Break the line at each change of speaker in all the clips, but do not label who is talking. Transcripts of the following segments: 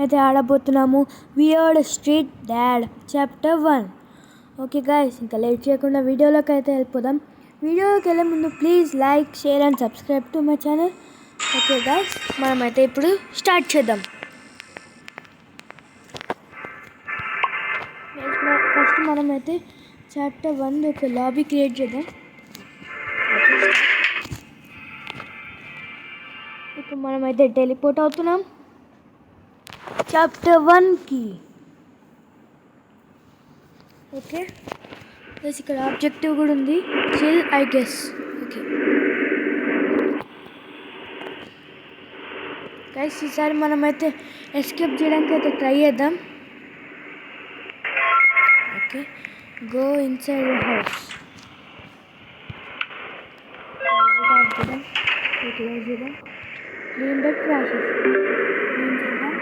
అయితే ఆడబోతున్నాము weird street dad chapter 1. Okay guys, ఇంకా లేట్ చేయకుండా వీడియోలోకి అయితే వెళ్ళిపోదాం. వీడియోలోకి వెళ్ళే ముందు please like, share and subscribe to my channel. Okay guys, మనమైతే ఇప్పుడు స్టార్ట్ చేద్దాం. ఫస్ట్ మనమైతే చాప్టర్ 1 ఒక లాబీ క్రియేట్ చేద్దాం. ఇప్పుడు మనమైతే టెలిపోర్ట్ అవుతున్నాం చాప్టర్ 1కి. ఓకే గైస్, ఇక్కడ ఆబ్జెక్టివ్ కూడా ఉంది, chill I guess. Okay guys, ఈసారి మనమైతే ఎస్కేప్ చేయడానికి అయితే ట్రై చేద్దాం. Okay, go inside your house. Close చేద్దాం, క్లీన్ ద ట్రాషెస్, క్లీన్ చేద్దాం.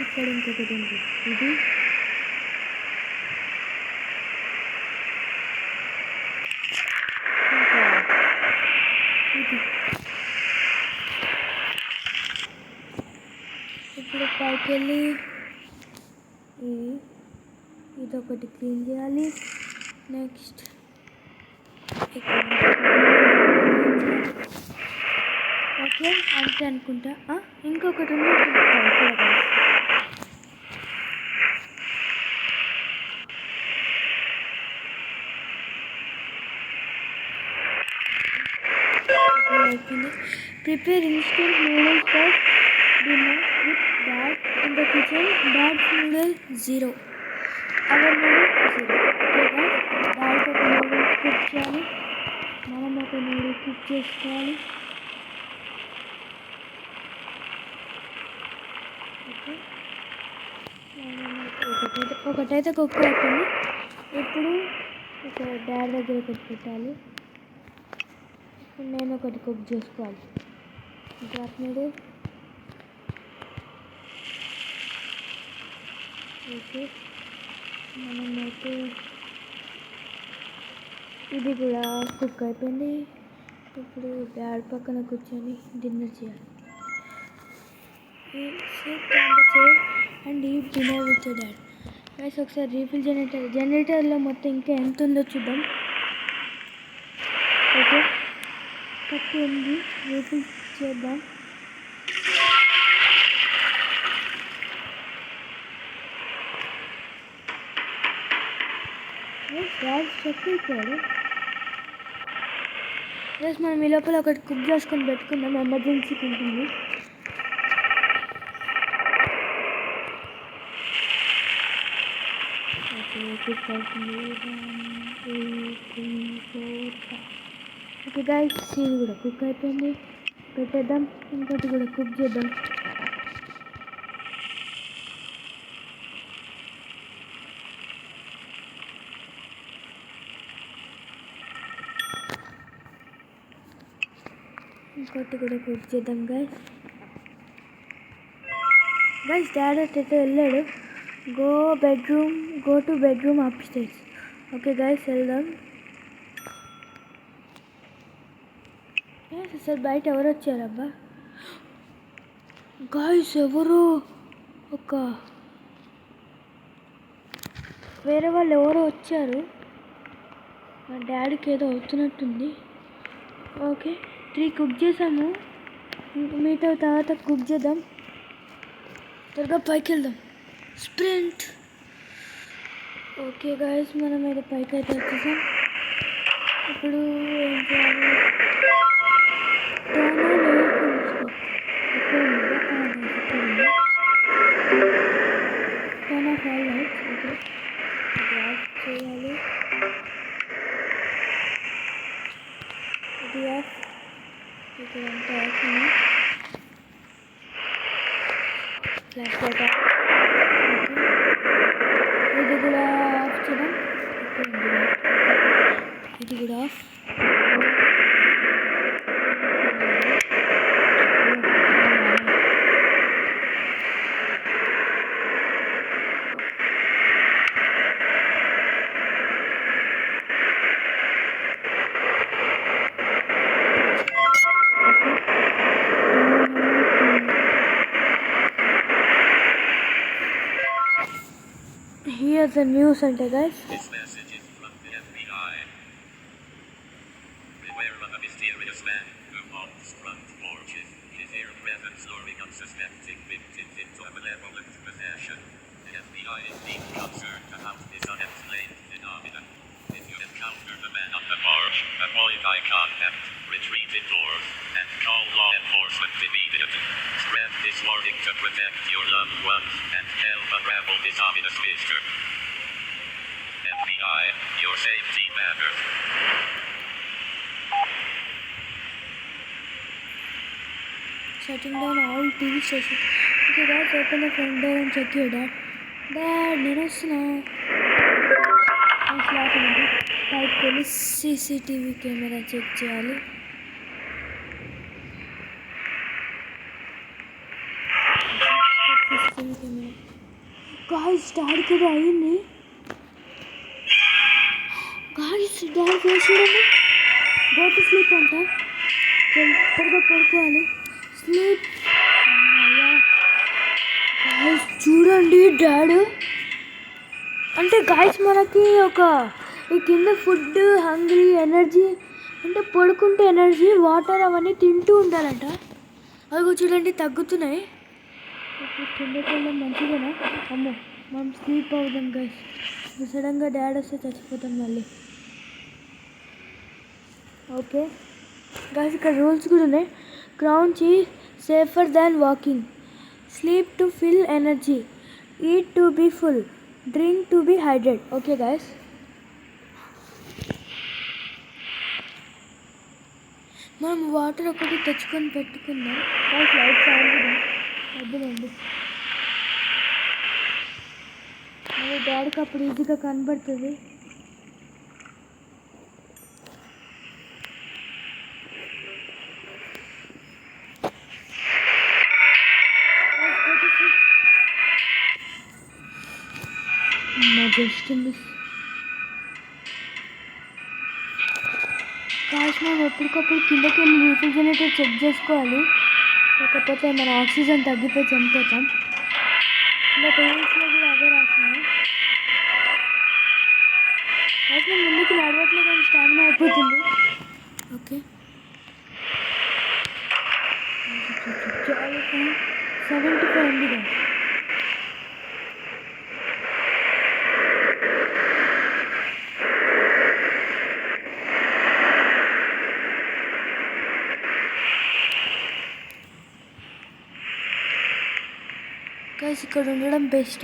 ఇక్కడ ఇంకొకటి ఉంది, ఇది ఇప్పుడు పైకి వెళ్ళి ఇదొకటి క్లీన్ చేయాలి. నెక్స్ట్ ఓకే అంతే అనుకుంటా. ఇంకొకటి ఉంది అయిపోయింది. Prepare instant noodles for dinner with dad in the kitchen. Dad's noodle 0, our noodle 0. Okay dad ఒక నూడిల్స్ కుక్ చేయాలి, మనం ఒక నూడిల్ కుక్ చేసుకోవాలి. ఓకే, ఒకటైతే కుక్ అయిపోయింది. ఇప్పుడు ఒక డాడ్ దగ్గర ఒకటి పెట్టాలి. నేను ఒకటి కుక్ చేసుకోవాలి. Drop noodle. ఓకే, మనమైతే ఇది కూడా కుక్ అయిపోయింది. ఇప్పుడు డాడ్ పక్కన కూర్చొని డిన్నర్ చేయాలి. అండ్ ఈ డిన్నర్ విత్ డాడ్. గైస్, ఒకసారి రీఫిల్ జనరేటర్లో మొత్తం ఇంకా ఎంత ఉందో చూద్దాం. ఓకే, 30 ఉంది, రీఫిల్ చేద్దాం. డాడ్ చెక్ అయిపోయాడు. ప్లస్ మనం ఈ లోపల ఒకటి కుక్ చేసుకొని పెట్టుకుందాం, ఎమర్జెన్సీకి ఉంటుంది. కుక్ అవుతుంది. 1 2 3 4 5. ఓకే గైస్, ఇది కూడా కుక్ అయిపోయింది, పెట్టేద్దాం. ఇంకోటి కూడా కుక్ చేద్దాం. ఇంకోటి కూడా కుక్ చేద్దాం గైస్. డాడ్ అట్టే వెళ్ళాడు. Go to bedroom upstairs. Okay guys, వెళ్దాం. అసలు బయట ఎవరు వచ్చారబ్బా? గాయస్, ఎవరు వేరే వాళ్ళు ఎవరో వచ్చారు. మా డాడీకి ఏదో అవుతున్నట్టుంది. ఓకే, 3 కుక్ చేసాము, మీతో తర్వాత కుక్ చేద్దాం. త్వరగా పైకి వెళ్దాం, స్ప్రింట్. ఓకే గాయస్, మనం అయితే పైకి అయితే వచ్చేసాం. ఇప్పుడు ఏం చేయాలి? Turn off all lights. Okay, of చేయాలి. ఇది ఆఫ్, ఇక్కడ అంతా ఆఫ్ ఉంది. Flash light of. ఇది కూడా ఆఫ్ చేద్దాం. ఇది కూడా ఆఫ్. ద న్యూస్ అంటే guys.
This message is from the FBI. Beware of a mysterious man who haunts front porches. His here presence luring unsuspecting victims into a malevolent possession. The FBI is deep concerned about this unexplained phenomenon. If you encounter the man on the porch, avoid eye contact, retreat indoors, and call law enforcement immediately. Spread this warning to protect your loved ones and help unravel this ominous mystery. FBI, your safety matters.
Shutting down all TV stations. Okay guys, open the front door and check your dad. Dad, నేను వస్తున్నా. Flat ఉంది. బయటకు వెళ్ళి CCTV camera check చేయాలి. CCTV camera. Guys dad కదా అయింది. Guys dad face చూడండి. Go to sleep అంట. త్వరగా పడుకోవాలి. స్లీప్. గాయ్స్ చూడండి డాడ్ అంటే గాయ్స్ మనకి ఒక ఈ కింద ఫుడ్ హంగ్రీ ఎనర్జీ అంటే పడుకుంటే ఎనర్జీ వాటర్ అవన్నీ తింటూ ఉండాలంట. అవి చూడండి తగ్గుతున్నాయి. తిండకెళ్ళడం మంచిదేనా? అమ్మో మనం స్లీప్ అవుదాం గాయ్స్. సడన్గా డాడ్ వస్తే చచ్చిపోతాం మళ్ళీ. ఓకే గాయ్స్ ఇక్కడ రూల్స్ కూడా ఉన్నాయి. Crouch is safer than walking. Sleep to fill energy. Eat to be full. Drink to be hydrate. Okay guys మనం వాటర్ ఒకటి తెచ్చుకొని పెట్టుకుందాం. లైట్స్ ఆన్ వద్దులేండి. అది డాడీకి అప్పుడు ఈజీగా కనబడుతుంది. Just miss. కాస్ట్ మనం ఎప్పటికప్పుడు కిందకి వెళ్ళి రిఫ్రిజిరేటర్ చెక్ చేసుకోవాలి. లేకపోతే మన ఆక్సిజన్ తగ్గిపోయి చనిపోతాం. ఇంకా పేరెంట్స్లో కూడా అదే రాస్తున్నాయి. కాస్ట్ నేను ముందుకు నడవట్లే కానీ స్టామినా అయిపోతుంది. ఓకే 75 MB కదా. గైస్ ఇక్కడ ఉండడం బెస్ట్.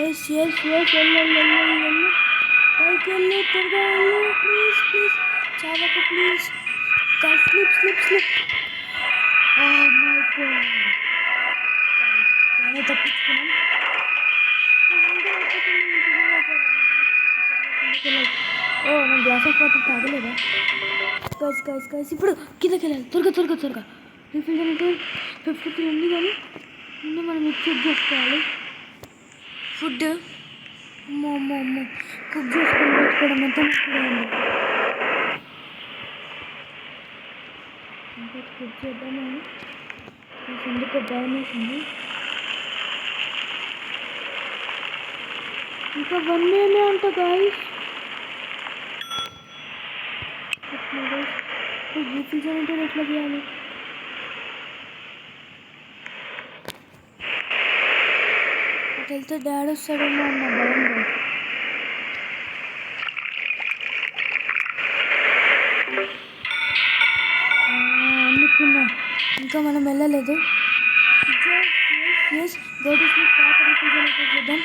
ఎస్ వెళ్ళు పైకి వెళ్ళు త్వరగా వెళ్ళు. ప్లీజ్ చావకు ప్లీజ్. స్లిప్. తప్పించుకున్నాం. నా గ్లాస్ ఆఫ్ వాటర్ తాగలేదా? గైస్ ఇప్పుడు కిందకి వెళ్ళాలి. త్వరగా రిఫ్రిజిరేటర్ 53 ఉంది కానీ ముందు మనం చెక్ చేసుకోవాలి. ఫుడ్ అమ్మో కుక్ చేసుకొని పెట్టుకోవడం ఎంత మంచిగా ఉంది. ఇంకా కుక్ చేద్దామని ఎందుకో భయం వేసింది. ఇంకా 1 AM అంట గాయ్స్. రిఫ్రిజిరేటర్ ఎట్లా చేయాలి? అటు వెళ్తే డాడీ వస్తాడేమో అన్న భయం గాయ్స్. అనుకున్నా ఇంకా మనం వెళ్ళలేదు. Go to sleep. పాత రిఫ్రిజిరేటర్ చేద్దాం.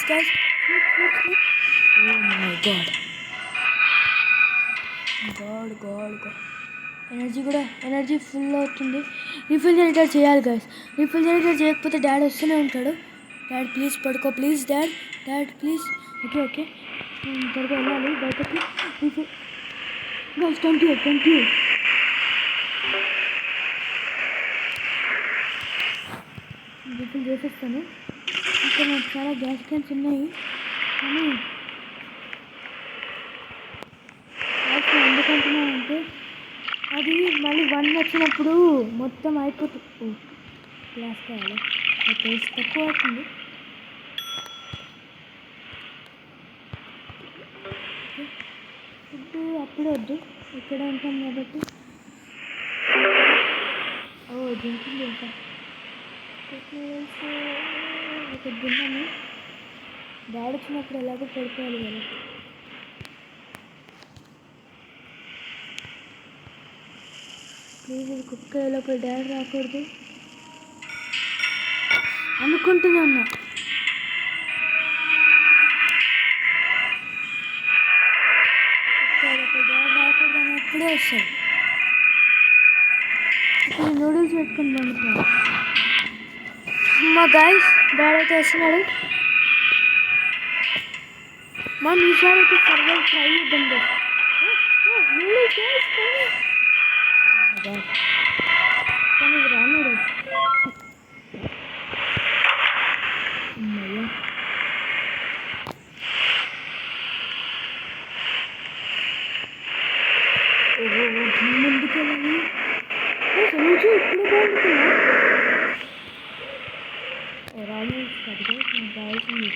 Guys. Sleep. Oh my god. Energy full అవుతుంది. రిఫ్రిజిరేటర్ చేయాలి గైస్. రిఫ్రిజిరేటర్ చేయకపోతే డాడీ వస్తూనే ఉంటాడు. డాడ్ ప్లీజ్ పడుకో ప్లీజ్. Dad please. ఓకే త్వరగా వెళ్ళాలి బయటకి. గైస్ 28 రిఫిల్ చేసేస్తాను. ఇంకా నాకు చాలా గ్యాస్ క్యాన్స్ ఉన్నాయి, కానీ ఎందుకంటున్నానంటే అది మళ్ళీ 1 వచ్చినప్పుడు మొత్తం అయిపోతుంది. గ్యాస్ కావాలి, టేస్ట్ తక్కువ అవుతుంది. ఫుడ్ అప్పుడు వద్దు, ఇక్కడ ఉంటాం కాబట్టి. డ్రింకింగ్ ఇంకా ఒక గిన్నెని డాడీ వచ్చినప్పుడు ఎలాగో పడుకోవాలి కదా. ప్లీజ్ ఇది కుక్క లోపల డాడీ రాకూడదు అనుకుంటూనే ఉన్నా. కుక్క లోపల డాడీ రాకూడదు అని ఎప్పుడే వస్తాడు. ఇప్పుడు నూడిల్స్ పెట్టుకుని పండుతున్నాను. అమ్మా గాయ్స్, డాడీ అయితే వస్తున్నాడు. మనం ఈసారి అయితే సర్వైవ్ ట్రై చేద్దాం కదా. నూడిల్స్ కానీ ఇది రా నూడిల్స్. అమ్మయ్యా, ముందుకు వెళ్ళాలి. రోజు ఇప్పుడే బాగుంటున్నా రాము కడిగే నాకు కావాల్సింది.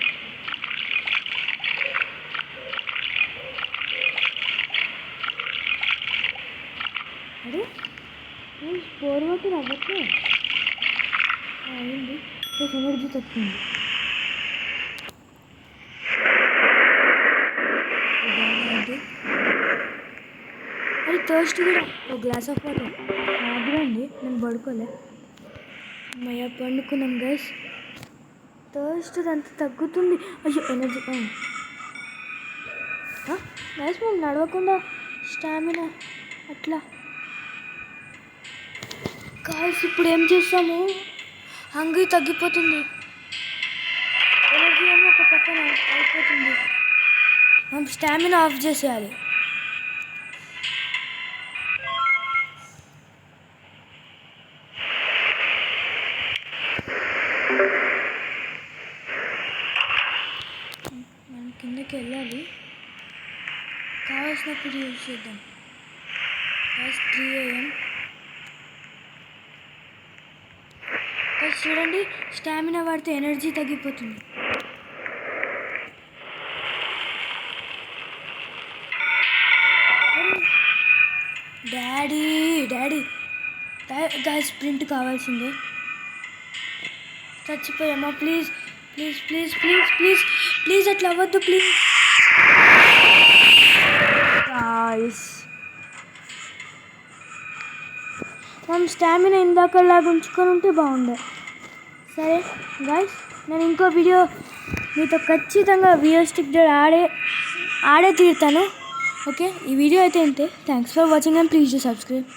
అదే బోర్ కొట్టి అవ్వట్లే అయింది. ఎనర్జీ తక్కువ. అది థర్స్ట్ కూడా ఒక గ్లాస్ ఆఫ్ వాటర్ కూడా అండి. నేను పడుకోలే, అమ్మయ్య పండుకున్నాం గైస్. థర్స్ట్ అంత తగ్గుతుంది. అయ్యో ఎనర్జీ గైస్, మేము నడవకుండా స్టామినా అట్లా. గైస్ ఇప్పుడు ఏం చేస్తాము, హంగ్రీ తగ్గిపోతుంది, ఎనర్జీ ఏమో ఒక పక్కన అయిపోతుంది. మనం స్టామినా ఆఫ్ చేసేయాలి. మనం కిందకి వెళ్ళాలి, కావాల్సినప్పుడు యూజ్ చేద్దాం. 3 AM చూడండి, స్టామినా వాడితే ఎనర్జీ తగ్గిపోతుంది. డాడీ డాడీ గాయ్స్, స్ప్రింట్ కావాల్సిందే. చచ్చిపోయామా? Please please please please please please అట్లా అవ్వద్దు ప్లీజ్ గాయ్స్. మనం స్టామినా ఇందాకలాగా ఉంచుకొని ఉంటే బాగుండే. సరే గాయ్స్, నేను ఇంకో వీడియో మీతో ఖచ్చితంగా వియోస్టిక్ ఆడే తీరుతాను. ఓకే, ఈ వీడియో అయితే అంతే. Thanks for watching and please do subscribe.